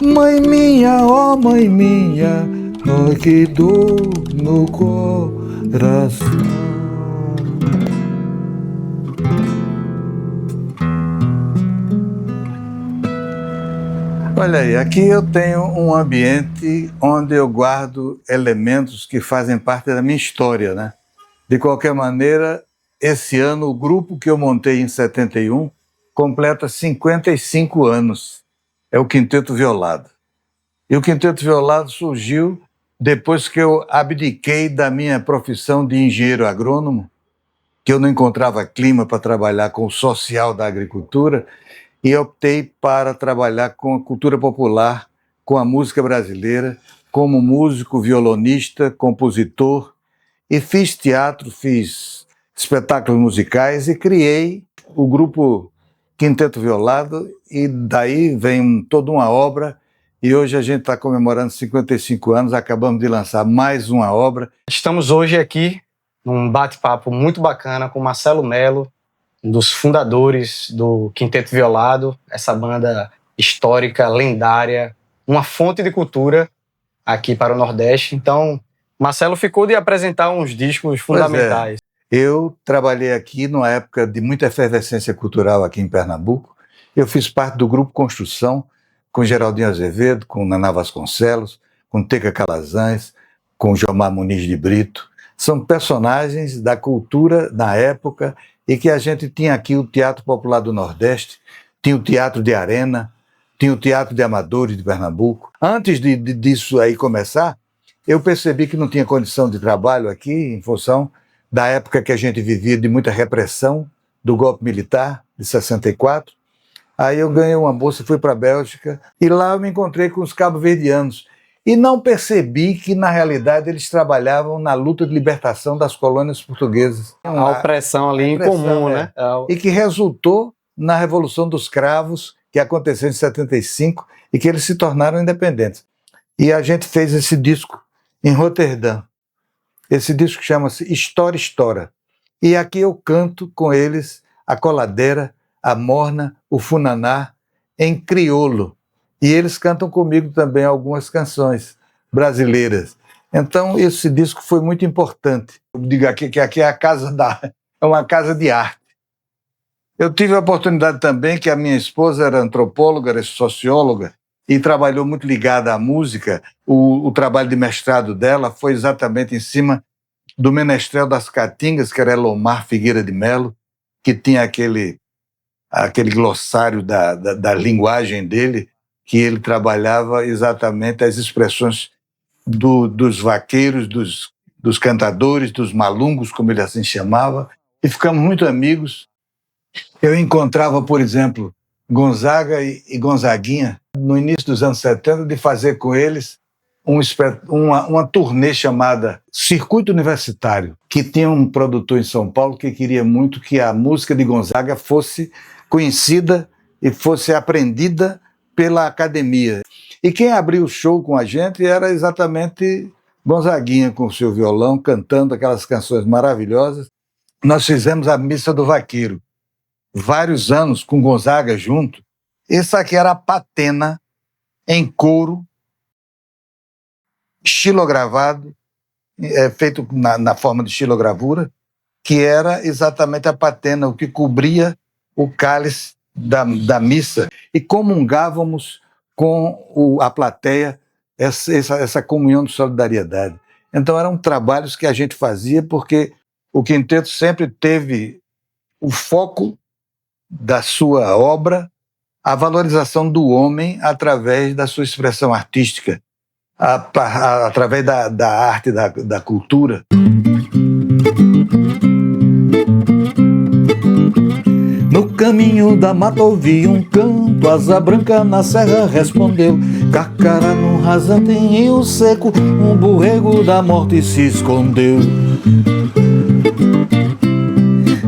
Mãe minha, ó mãe minha, ai que dor no coração. Olha aí, aqui eu tenho um ambiente onde eu guardo elementos que fazem parte da minha história, né? De qualquer maneira, esse ano o grupo que eu montei em 71 completa 55 anos. É o Quinteto Violado. E o Quinteto Violado surgiu depois que eu abdiquei da minha profissão de engenheiro agrônomo, que eu não encontrava clima para trabalhar com o social da agricultura, e optei para trabalhar com a cultura popular, com a música brasileira, como músico, violonista, compositor, e fiz teatro, fiz espetáculos musicais e criei o grupo Quinteto Violado, e daí vem toda uma obra, e hoje a gente está comemorando 55 anos, acabamos de lançar mais uma obra. Estamos hoje aqui num bate-papo muito bacana com Marcelo Mello, um dos fundadores do Quinteto Violado, essa banda histórica, lendária, uma fonte de cultura aqui para o Nordeste. Então, Marcelo ficou de apresentar uns discos fundamentais. Eu trabalhei aqui numa época de muita efervescência cultural aqui em Pernambuco. Eu fiz parte do Grupo Construção, com Geraldinho Azevedo, com Naná Vasconcelos, com Teca Calazans, com Jomar Muniz de Brito. São personagens da cultura na época, e que a gente tinha aqui o Teatro Popular do Nordeste, tinha o Teatro de Arena, tinha o Teatro de Amadores de Pernambuco. Antes disso aí começar, eu percebi que não tinha condição de trabalho aqui, em função da época que a gente vivia de muita repressão do golpe militar, de 64. Aí eu ganhei uma bolsa, fui para a Bélgica, e lá eu me encontrei com os cabo-verdianos. E não percebi que, na realidade, eles trabalhavam na luta de libertação das colônias portuguesas. A opressão ali em comum, né? E que resultou na Revolução dos Cravos, que aconteceu em 75, e que eles se tornaram independentes. E a gente fez esse disco em Roterdã. Esse disco chama-se História, História. E aqui eu canto com eles a coladeira, a morna, o funaná, em crioulo. E eles cantam comigo também algumas canções brasileiras. Então, esse disco foi muito importante. Eu digo aqui que aqui é uma casa de arte. Eu tive a oportunidade também, que a minha esposa era antropóloga, era socióloga, e trabalhou muito ligada à música. O trabalho de mestrado dela foi exatamente em cima do Menestrel das Caatingas, que era Elomar Figueira de Melo, que tinha aquele glossário da linguagem dele, que ele trabalhava exatamente as expressões dos vaqueiros, dos cantadores, dos malungos, como ele assim chamava, e ficamos muito amigos. Eu encontrava, por exemplo, Gonzaga e Gonzaguinha, no início dos anos 70, de fazer com eles uma turnê chamada Circuito Universitário, que tinha um produtor em São Paulo que queria muito que a música de Gonzaga fosse conhecida e fosse aprendida pela academia. E quem abriu o show com a gente era exatamente Gonzaguinha, com o seu violão, cantando aquelas canções maravilhosas. Nós fizemos a Missa do Vaqueiro, vários anos com Gonzaga junto. Isso aqui era a patena em couro, estilogravado, feito na forma de estilogravura, que era exatamente a patena, o que cobria o cálice da missa, e comungávamos com a plateia essa comunhão de solidariedade. Então eram trabalhos que a gente fazia porque o quinteto sempre teve o foco da sua obra, a valorização do homem através da sua expressão artística, através da arte, da cultura. No caminho da mata ouvi um canto, asa branca na serra respondeu. Carcará no rasante em rio seco, um borrego da morte se escondeu.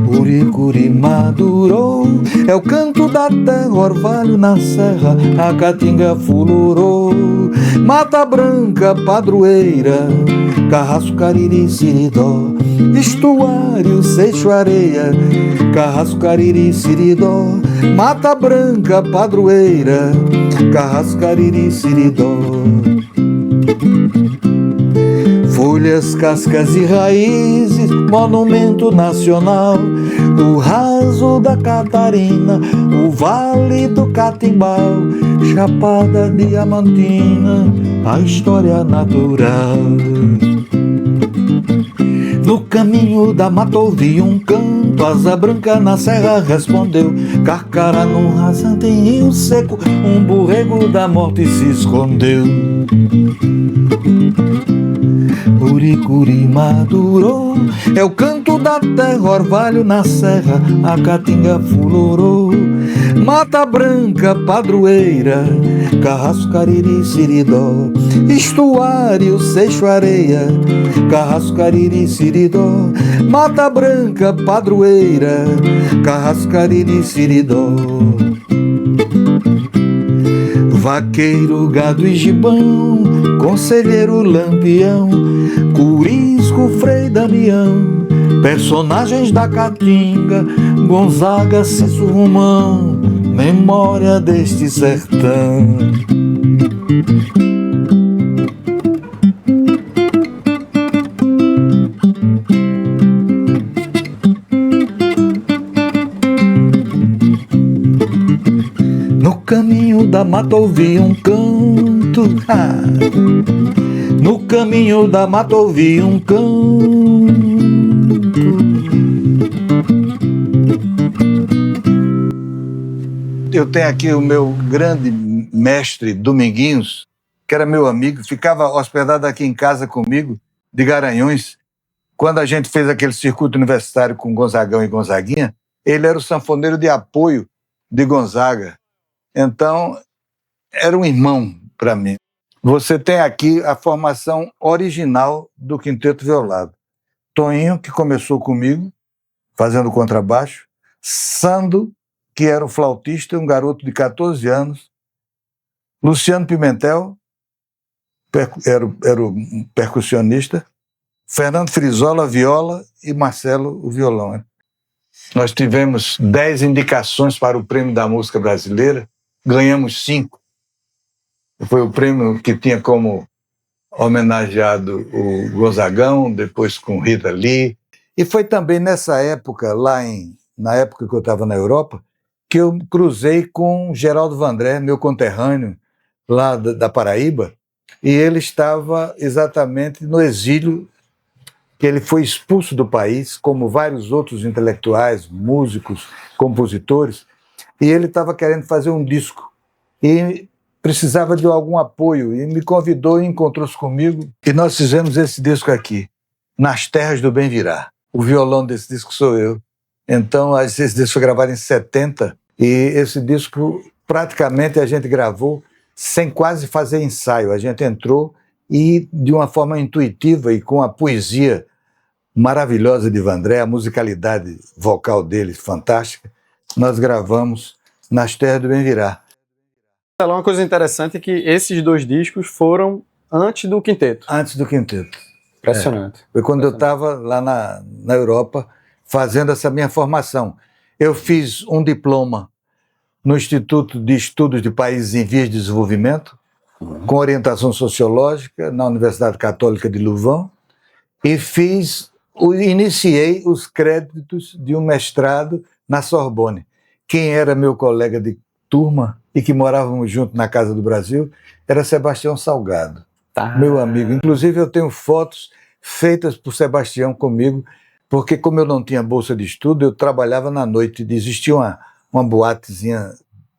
O Muricuri madurou, é o canto da terra, orvalho na serra, a caatinga fulurou. Mata branca, padroeira, carrasco, cariri, siridó, estuário, seixo, areia, carrasco, cariri, siridó. Mata branca, padroeira, carrasco, cariri, siridó. Folhas, cascas e raízes, monumento nacional, o raso da Catarina, o vale do Catimbau, Chapada Diamantina, a história natural. No caminho da mata ouvi um canto, asa branca na serra respondeu, Carcara num rasante em rio seco, um borrego da morte se escondeu. Muricuri madurou, é o canto da terra, orvalho na serra, a caatinga fulorou. Mata branca, padroeira, carrasco, cariri, siridó, estuário, seixo, areia, carrasco, cariri, siridó. Mata branca, padroeira, carrasco, cariri, siridó. Vaqueiro, gado e gibão, conselheiro, lampião, Curisco, Frei Damião, personagens da Caatinga, Gonzaga, Cício Romão, memória deste sertão. No caminho da mata ouvi um canto, no caminho da mata ouvi um canto. Eu tenho aqui o meu grande mestre Dominguinhos, que era meu amigo, ficava hospedado aqui em casa comigo, de Garanhuns. Quando a gente fez aquele circuito universitário com Gonzagão e Gonzaguinha, ele era o sanfoneiro de apoio de Gonzaga. Então, era um irmão para mim. Você tem aqui a formação original do Quinteto Violado. Toinho, que começou comigo, fazendo contrabaixo. Sando, que era um flautista, um garoto de 14 anos. Luciano Pimentel, era o percussionista. Fernando Frizola, viola, e Marcelo, o violão. Nós tivemos 10 indicações para o Prêmio da Música Brasileira, ganhamos 5. Foi o prêmio que tinha como homenageado o Gonzagão, depois com Rita Lee. E foi também nessa época, na época que eu estava na Europa, que eu cruzei com Geraldo Vandré, meu conterrâneo, lá da Paraíba, e ele estava exatamente no exílio, que ele foi expulso do país, como vários outros intelectuais, músicos, compositores, e ele estava querendo fazer um disco e precisava de algum apoio e me convidou e encontrou-se comigo e nós fizemos esse disco aqui, Nas Terras do Bem Virá. O violão desse disco sou eu. Então esse disco foi gravado em 70 e esse disco praticamente a gente gravou sem quase fazer ensaio. A gente entrou e de uma forma intuitiva e com a poesia maravilhosa de Vandré, a musicalidade vocal dele fantástica, nós gravamos Nas Terras do Bem Virá. Uma coisa interessante é que esses 2 discos foram antes do quinteto. Antes do quinteto. Impressionante. Foi quando eu estava lá na Europa fazendo essa minha formação. Eu fiz um diploma no Instituto de Estudos de Países em Vias de Desenvolvimento, com orientação sociológica, na Universidade Católica de Louvain, e iniciei os créditos de um mestrado na Sorbonne. Quem era meu colega de turma e que morávamos juntos na Casa do Brasil era Sebastião Salgado, meu amigo. Inclusive eu tenho fotos feitas por Sebastião comigo, porque como eu não tinha bolsa de estudo, eu trabalhava na noite. Existia uma boatezinha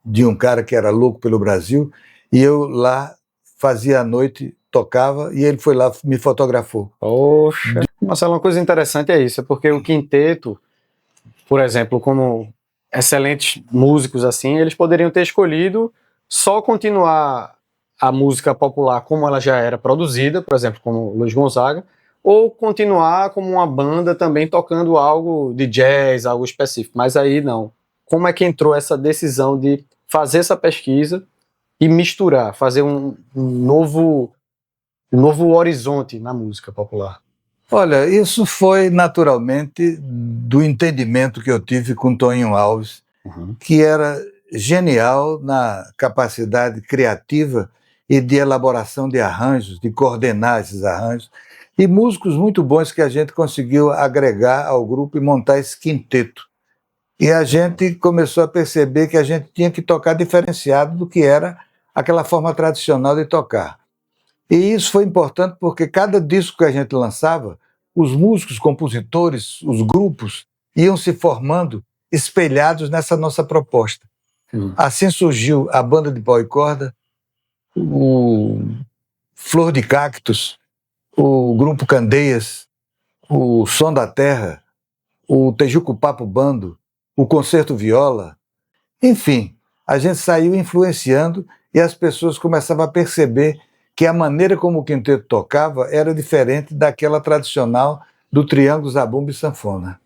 de um cara que era louco pelo Brasil, e eu lá fazia a noite, tocava, e ele foi lá, me fotografou. Poxa! Marcelo, uma coisa interessante é isso, é porque o quinteto, por exemplo, como excelentes músicos assim, eles poderiam ter escolhido só continuar a música popular como ela já era produzida, por exemplo, como Luiz Gonzaga, ou continuar como uma banda também tocando algo de jazz, algo específico. Mas aí não. Como é que entrou essa decisão de fazer essa pesquisa e misturar, fazer um novo horizonte na música popular? Olha, isso foi naturalmente do entendimento que eu tive com Toninho Alves, que era genial na capacidade criativa e de elaboração de arranjos, de coordenar esses arranjos, e músicos muito bons que a gente conseguiu agregar ao grupo e montar esse quinteto. E a gente começou a perceber que a gente tinha que tocar diferenciado do que era aquela forma tradicional de tocar. E isso foi importante porque cada disco que a gente lançava, os músicos, compositores, os grupos iam se formando espelhados nessa nossa proposta. Assim surgiu a Banda de Pau e Corda, o Flor de Cactos, o Grupo Candeias, o Som da Terra, o Tejuco Papo Bando, o Concerto Viola. Enfim, a gente saiu influenciando e as pessoas começavam a perceber que a maneira como o quinteto tocava era diferente daquela tradicional do triângulo, zabumba e sanfona.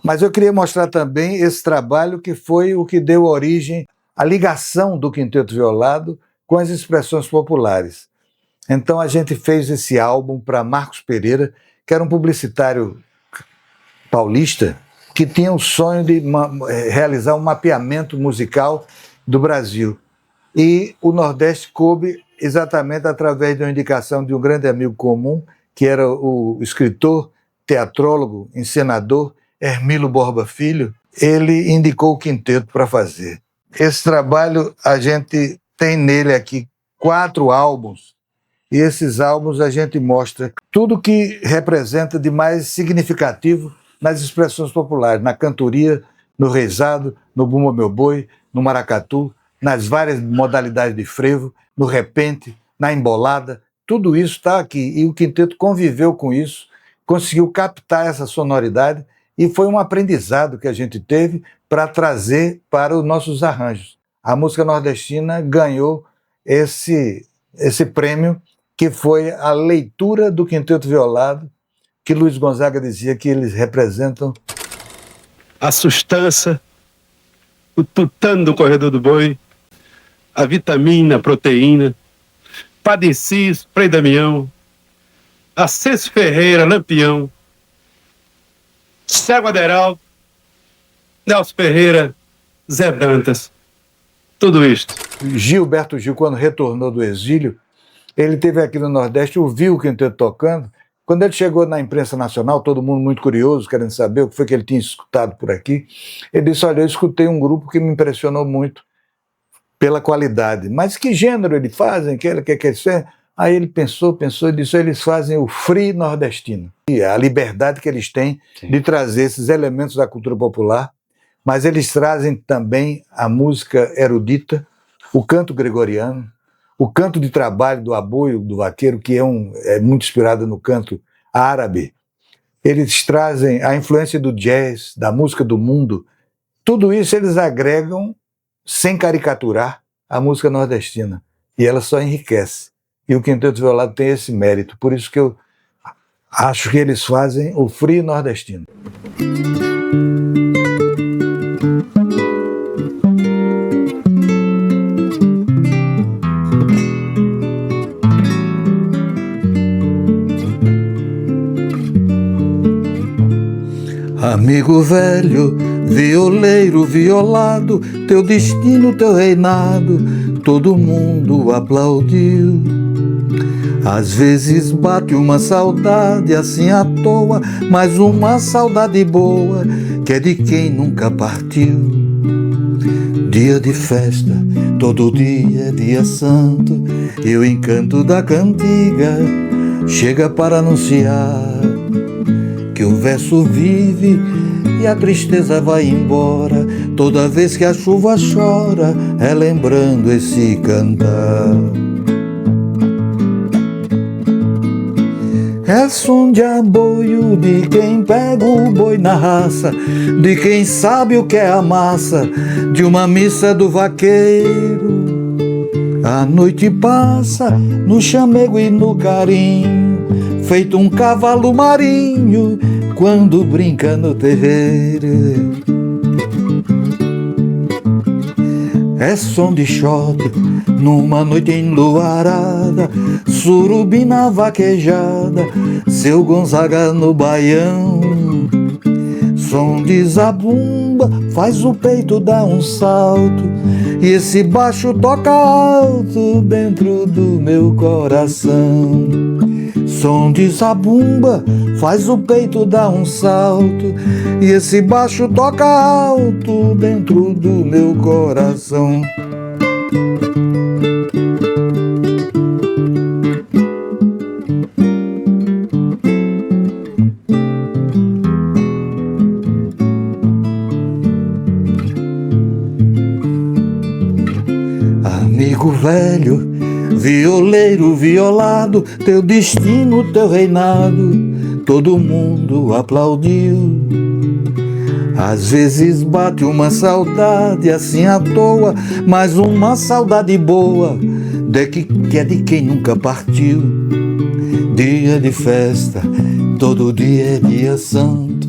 Mas eu queria mostrar também esse trabalho que foi o que deu origem à ligação do Quinteto Violado com as expressões populares. Então a gente fez esse álbum para Marcos Pereira, que era um publicitário paulista que tinha o sonho de realizar um mapeamento musical do Brasil. E o Nordeste coube exatamente através de uma indicação de um grande amigo comum, que era o escritor, teatrólogo, encenador, Hermilo Borba Filho. Ele indicou o quinteto para fazer. Esse trabalho, a gente tem nele aqui 4 álbuns, e esses álbuns a gente mostra tudo que representa de mais significativo nas expressões populares, na cantoria, no reizado, no bumba meu boi, no maracatu, nas várias modalidades de frevo, no repente, na embolada, tudo isso está aqui. E o quinteto conviveu com isso, conseguiu captar essa sonoridade e foi um aprendizado que a gente teve para trazer para os nossos arranjos. A música nordestina ganhou esse prêmio, que foi a leitura do Quinteto Violado, que Luiz Gonzaga dizia que eles representam a sustância, o tutano do corredor do boi, a vitamina, a proteína, Padecis, Frei Damião, Acêncio Ferreira, Lampião, Cego Aderaldo, Nelson Ferreira, Zé Dantas, tudo isto. Gilberto Gil, quando retornou do exílio, ele esteve aqui no Nordeste, ouviu o quinteto tocando. Quando ele chegou na imprensa nacional, todo mundo muito curioso, querendo saber o que foi que ele tinha escutado por aqui, ele disse: olha, eu escutei um grupo que me impressionou muito pela qualidade. Mas que gênero eles fazem? Que é? Aí ele pensou e disse: eles fazem o free nordestino. E a liberdade que eles têm de trazer esses elementos da cultura popular, mas eles trazem também a música erudita, o canto gregoriano, o canto de trabalho do aboio do vaqueiro, que é muito inspirado no canto árabe. Eles trazem a influência do jazz, da música do mundo. Tudo isso eles agregam sem caricaturar a música nordestina. E ela só enriquece. E o Quinteto Violado tem esse mérito. Por isso que eu acho que eles fazem o free nordestino. Amigo velho, violeiro, violado, teu destino, teu reinado, todo mundo aplaudiu. Às vezes bate uma saudade assim à toa, mas uma saudade boa, que é de quem nunca partiu. Dia de festa, todo dia é dia santo, e o encanto da cantiga chega para anunciar que o verso vive e a tristeza vai embora, toda vez que a chuva chora, relembrando esse cantar. É som de aboio de quem pega o boi na raça, de quem sabe o que é a massa de uma missa do vaqueiro. A noite passa no chamego e no carinho, feito um cavalo marinho quando brinca no terreiro. É som de choque numa noite enluarada, surubina vaquejada, seu Gonzaga no baião. Som de zabumba faz o peito dar um salto, e esse baixo toca alto dentro do meu coração. Som de zabumba faz o peito dar um salto, e esse baixo toca alto dentro do meu coração. Amigo velho, violeiro violado, teu destino, teu reinado, todo mundo aplaudiu. Às vezes bate uma saudade assim à toa, mas uma saudade boa, que é de quem nunca partiu. Dia de festa, todo dia é dia santo,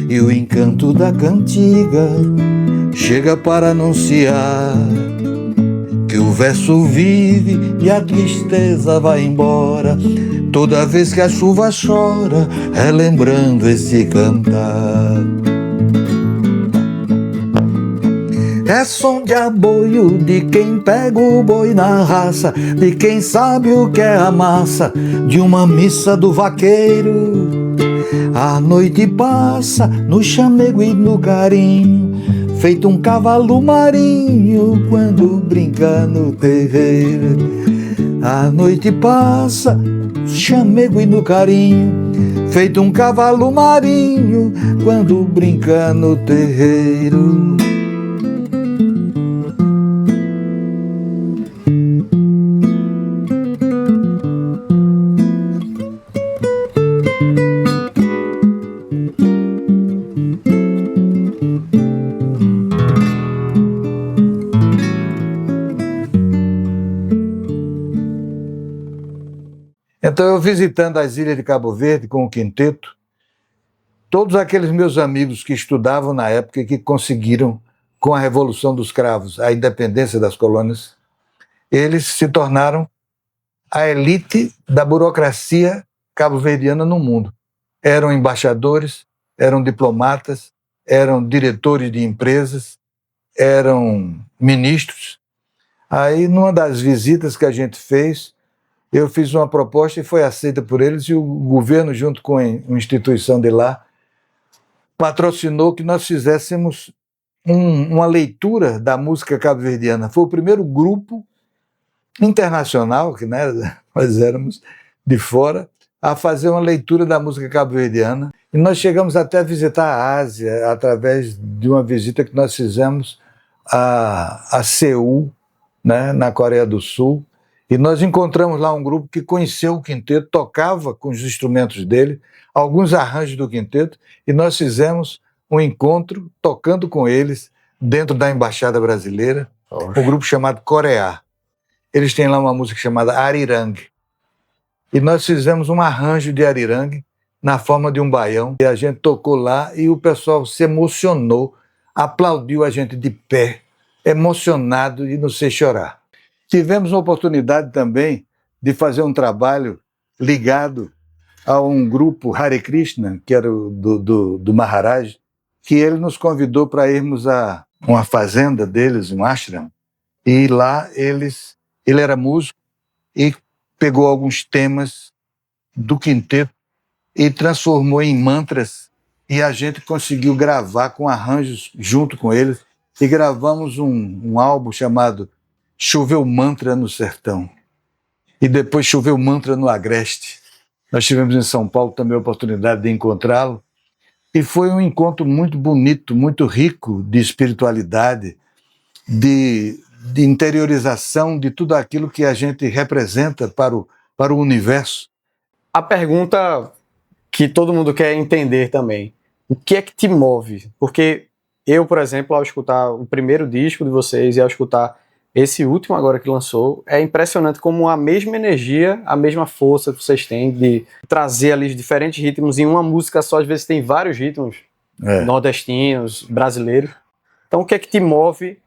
e o encanto da cantiga chega para anunciar que o verso vive e a tristeza vai embora, toda vez que a chuva chora, relembrando esse cantar. É som de aboio de quem pega o boi na raça, de quem sabe o que é a massa de uma missa do vaqueiro. A noite passa no chamego e no carinho, feito um cavalo marinho quando brinca no terreiro. A noite passa no chamego e no carinho, feito um cavalo marinho quando brinca no terreiro. Então, eu visitando as ilhas de Cabo Verde com o quinteto, todos aqueles meus amigos que estudavam na época e que conseguiram, com a Revolução dos Cravos, a independência das colônias, eles se tornaram a elite da burocracia cabo-verdiana no mundo. Eram embaixadores, eram diplomatas, eram diretores de empresas, eram ministros. Aí, numa das visitas que a gente fez, eu fiz uma proposta e foi aceita por eles, e o governo, junto com a instituição de lá, patrocinou que nós fizéssemos uma leitura da música cabo-verdiana. Foi o primeiro grupo internacional, que né, nós éramos de fora, a fazer uma leitura da música cabo-verdiana. E nós chegamos até a visitar a Ásia, através de uma visita que nós fizemos a Seul, né, na Coreia do Sul. E nós encontramos lá um grupo que conheceu o quinteto, tocava com os instrumentos dele, alguns arranjos do quinteto, e nós fizemos um encontro tocando com eles dentro da Embaixada Brasileira, um grupo chamado Coreá. Eles têm lá uma música chamada Arirang. E nós fizemos um arranjo de Arirang na forma de um baião, e a gente tocou lá e o pessoal se emocionou, aplaudiu a gente de pé, emocionado e nos fez chorar. Tivemos a oportunidade também de fazer um trabalho ligado a um grupo Hare Krishna, que era do Maharaj, que ele nos convidou para irmos a uma fazenda deles, um ashram, e lá ele era músico e pegou alguns temas do quinteto e transformou em mantras, e a gente conseguiu gravar com arranjos junto com eles, e gravamos um álbum chamado Choveu Mantra no Sertão, e depois Choveu Mantra no Agreste. Nós tivemos em São Paulo também a oportunidade de encontrá-lo, e foi um encontro muito bonito, muito rico de espiritualidade, de interiorização de tudo aquilo que a gente representa para o universo. A pergunta que todo mundo quer entender também, o que é que te move? Porque eu, por exemplo, ao escutar o primeiro disco de vocês e ao escutar Esse último agora que lançou, é impressionante como a mesma energia, a mesma força que vocês têm de trazer ali os diferentes ritmos em uma música só. Às vezes tem vários ritmos nordestinos, brasileiros. Então o que é que te move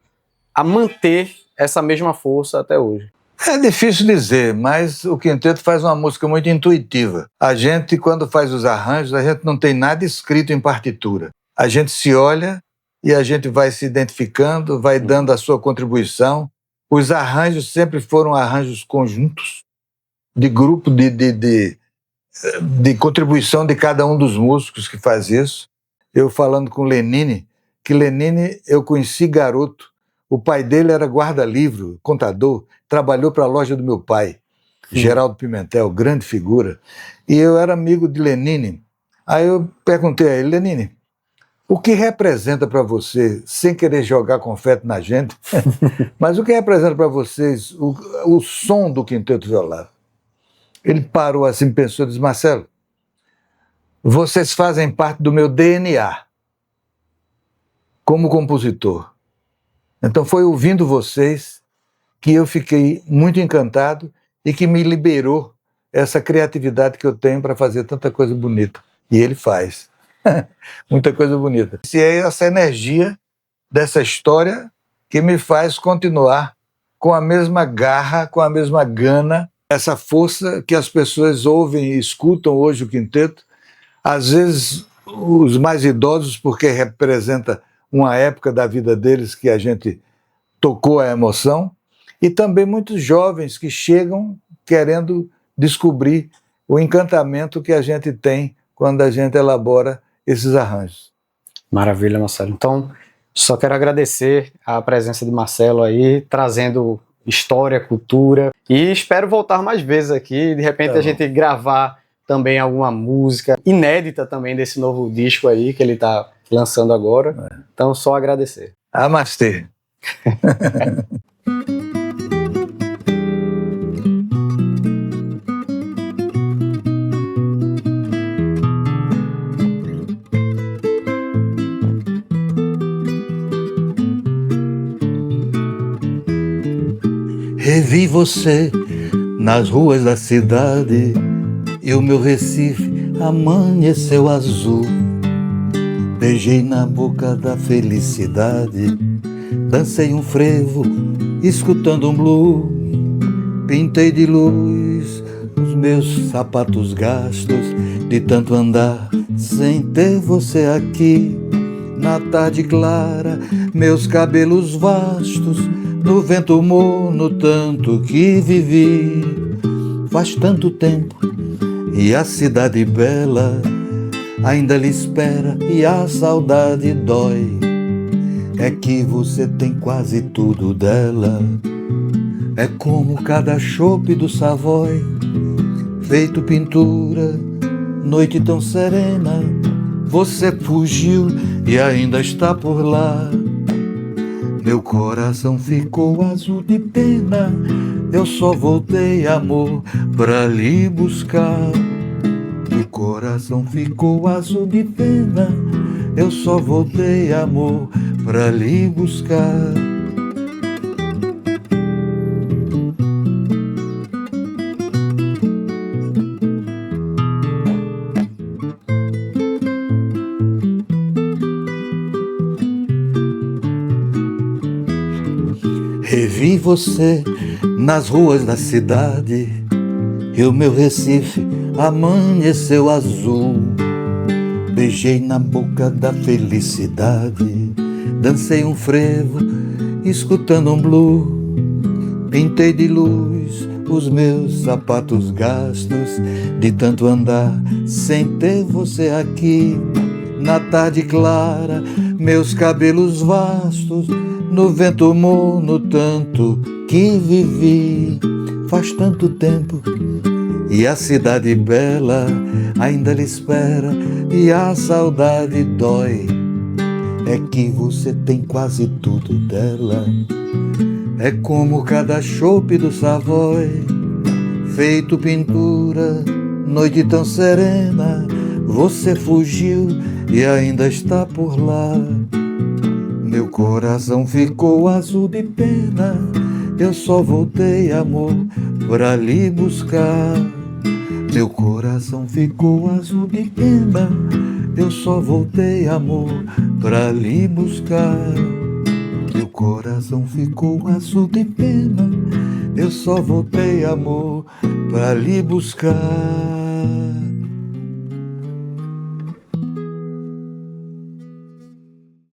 a manter essa mesma força até hoje? É difícil dizer, mas o quinteto faz uma música muito intuitiva. A gente, quando faz os arranjos, a gente não tem nada escrito em partitura. A gente se olha e a gente vai se identificando, vai dando a sua contribuição. Os arranjos sempre foram arranjos conjuntos, de grupo, de contribuição de cada um dos músicos que faz isso. Eu falando com Lenine, que Lenine eu conheci garoto. O pai dele era guarda-livro, contador, trabalhou para a loja do meu pai, Geraldo Pimentel, grande figura. E eu era amigo de Lenine. Aí eu perguntei a ele, Lenine, o que representa para você, sem querer jogar confete na gente, mas o que representa para vocês o som do Quinteto Violado? Ele parou assim, pensou e disse, Marcelo, vocês fazem parte do meu DNA como compositor. Então foi ouvindo vocês que eu fiquei muito encantado e que me liberou essa criatividade que eu tenho para fazer tanta coisa bonita. E ele faz. Muita coisa bonita. E é essa energia dessa história que me faz continuar com a mesma garra, com a mesma gana, essa força que as pessoas ouvem e escutam hoje o quinteto. Às vezes os mais idosos, porque representa uma época da vida deles que a gente tocou a emoção, e também muitos jovens que chegam querendo descobrir o encantamento que a gente tem quando a gente elabora esses arranjos. Maravilha, Marcelo. Então, só quero agradecer a presença de Marcelo aí, trazendo história, cultura, e espero voltar mais vezes aqui, de repente a gente gravar também alguma música inédita também desse novo disco aí que ele está lançando agora. Então, só agradecer. Namastê. Revi você nas ruas da cidade e o meu Recife amanheceu azul. Beijei na boca da felicidade, dancei um frevo, escutando um blues. Pintei de luz os meus sapatos gastos, de tanto andar sem ter você aqui. Na tarde clara, meus cabelos vastos, no vento morno tanto que vivi. Faz tanto tempo e a cidade bela ainda lhe espera e a saudade dói. É que você tem quase tudo dela. É como cada chope do Savoy, feito pintura, noite tão serena. Você fugiu e ainda está por lá. Meu coração ficou azul de pena. Eu só voltei, amor, pra lhe buscar. Meu coração ficou azul de pena. Eu só voltei, amor, pra lhe buscar. Revi você nas ruas da cidade e o meu Recife amanheceu azul. Beijei na boca da felicidade, dancei um frevo, escutando um blues. Pintei de luz os meus sapatos gastos, de tanto andar sem ter você aqui. Na tarde clara, meus cabelos vastos, no vento morno tanto que vivi. Faz tanto tempo e a cidade bela ainda lhe espera e a saudade dói. É que você tem quase tudo dela. É como cada chope do Savoy, feito pintura, noite tão serena. Você fugiu e ainda está por lá. Meu coração ficou azul de pena. eu só voltei, amor, pra lhe buscar. Meu coração ficou azul de pena, eu só voltei, amor, pra lhe buscar. Meu coração ficou azul de pena, eu só voltei, amor, pra lhe buscar.